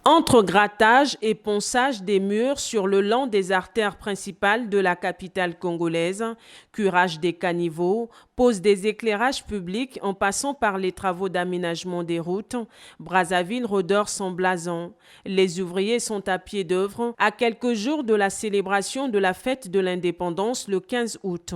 Entre grattage et ponçage des murs sur le long des artères principales de la capitale congolaise, curage des caniveaux, pose des éclairages publics en passant par les travaux d'aménagement des routes, Brazzaville redore son blason. Les ouvriers sont à pied d'œuvre à quelques jours de la célébration de la fête de l'indépendance le 15 août.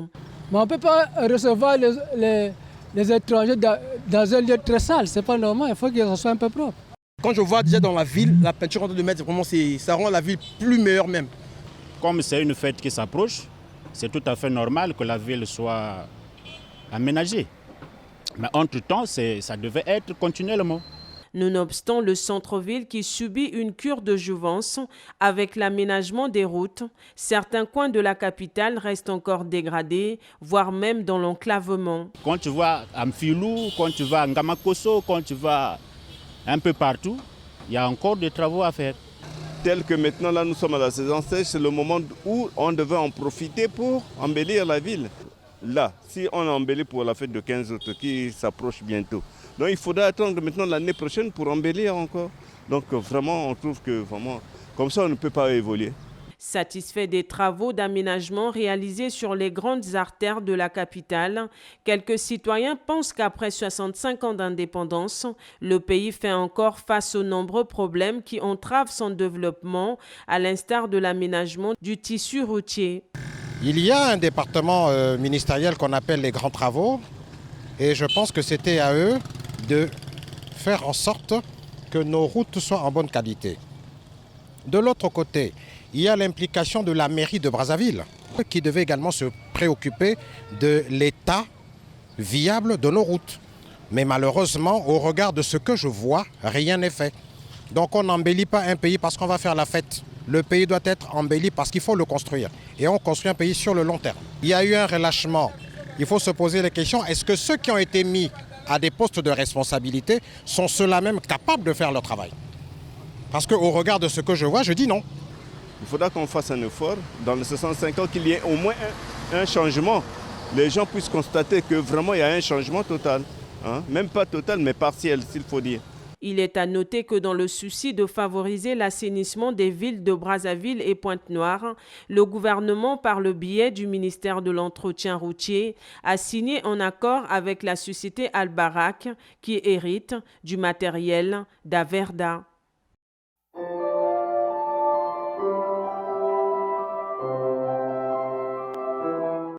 Mais on ne peut pas recevoir les étrangers dans un lieu très sale, c'est pas normal, il faut qu'ils soient un peu propres. Quand je vois déjà dans la ville, la peinture en train de mettre, vraiment, ça rend la ville plus meilleure même. Comme c'est une fête qui s'approche, c'est tout à fait normal que la ville soit aménagée. Mais entre-temps, ça devait être continuellement. Nonobstant le centre-ville qui subit une cure de jouvence avec l'aménagement des routes, certains coins de la capitale restent encore dégradés, voire même dans l'enclavement. Quand tu vas à Mfilou, quand tu vas à Ngamakoso, quand tu vas un peu partout, il y a encore des travaux à faire. Tel que maintenant, là, nous sommes à la saison sèche, c'est le moment où on devait en profiter pour embellir la ville. Là, si on embellit pour la fête de 15 août qui s'approche bientôt, donc il faudra attendre maintenant l'année prochaine pour embellir encore. Donc vraiment, on trouve que vraiment, comme ça, on ne peut pas évoluer. Satisfait des travaux d'aménagement réalisés sur les grandes artères de la capitale, quelques citoyens pensent qu'après 65 ans d'indépendance, le pays fait encore face aux nombreux problèmes qui entravent son développement, à l'instar de l'aménagement du tissu routier. Il y a un département ministériel qu'on appelle les grands travaux et je pense que c'était à eux de faire en sorte que nos routes soient en bonne qualité. De l'autre côté, il y a l'implication de la mairie de Brazzaville qui devait également se préoccuper de l'état viable de nos routes. Mais malheureusement, au regard de ce que je vois, rien n'est fait. Donc on n'embellit pas un pays parce qu'on va faire la fête. Le pays doit être embelli parce qu'il faut le construire. Et on construit un pays sur le long terme. Il y a eu un relâchement. Il faut se poser la question, est-ce que ceux qui ont été mis à des postes de responsabilité sont ceux-là même capables de faire leur travail? Parce qu'au regard de ce que je vois, je dis non. Il faudra qu'on fasse un effort dans les 65 ans, qu'il y ait au moins un changement. Les gens puissent constater que vraiment il y a un changement total. Hein? Même pas total, mais partiel, s'il faut dire. Il est à noter que dans le souci de favoriser l'assainissement des villes de Brazzaville et Pointe-Noire, le gouvernement, par le biais du ministère de l'Entretien routier, a signé un accord avec la société Albarak qui hérite du matériel d'Averda.